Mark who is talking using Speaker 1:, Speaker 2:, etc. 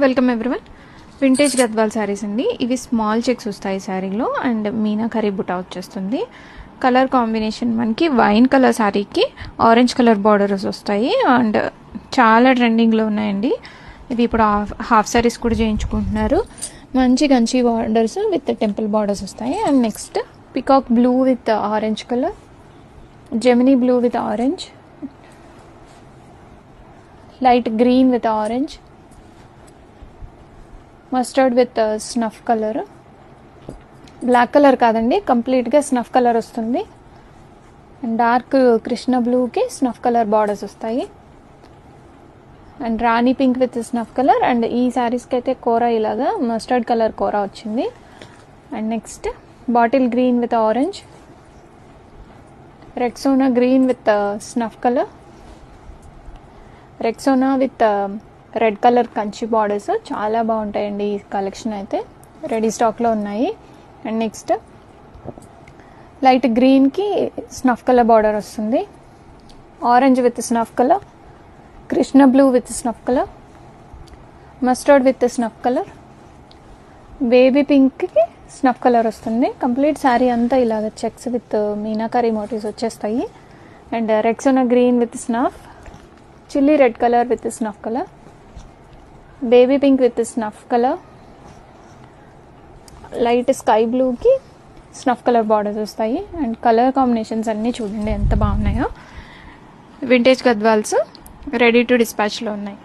Speaker 1: Welcome everyone. Vintage Gadwal saris అండి. ఇవి small checks వస్తాయి శారీలో అండ్ మీనాకరీ బుటా వచ్చేస్తుంది. కలర్ కాంబినేషన్ మనకి వైన్ కలర్ శారీకి ఆరెంజ్ కలర్ బార్డర్స్ వస్తాయి అండ్ చాలా ట్రెండింగ్లో ఉన్నాయండి. ఇవి ఇప్పుడు హాఫ్ శారీస్ కూడా చేయించుకుంటున్నారు. మంచి Kanchi borders with temple borders వస్తాయి. And next peacock blue with orange colour, Gemini blue with orange, light green with orange, mustard with snuff colour, black colour కాదండి కంప్లీట్గా స్నఫ్ కలర్ వస్తుంది. అండ్ డార్క్ కృష్ణ బ్లూకి స్నఫ్ కలర్ బార్డర్స్ వస్తాయి. And rani pink with snuff colour. And ఈ శారీస్కి అయితే కోరా ఇలాగా మస్టర్డ్ కలర్ కోరా వచ్చింది. And next bottle green with orange, Rexona green with snuff colour, Rexona with red colour Kanchi borders చాలా బాగుంటాయండి. ఈ కలెక్షన్ అయితే రెడీ స్టాక్లో ఉన్నాయి. అండ్ నెక్స్ట్ లైట్ గ్రీన్కి స్నఫ్ కలర్ బార్డర్ వస్తుంది, orange with snuff colour, Krishna blue with snuff colour, mustard with snuff colour, baby పింక్కి snuff colour వస్తుంది. కంప్లీట్ శారీ అంతా ఇలాగ చెక్స్ విత్ మీనాకరీ మోటివ్స్ వచ్చేస్తాయి. And Rexona green with snuff, chilli red colour with snuff colour, baby pink with snuff colour, light sky బ్లూకి snuff colour borders వస్తాయి. And colour combinations అన్నీ చూడండి ఎంత బాగున్నాయో. వింటేజ్ గద్వాల్స్ రెడీ టు డిస్పాచ్లో ఉన్నాయి.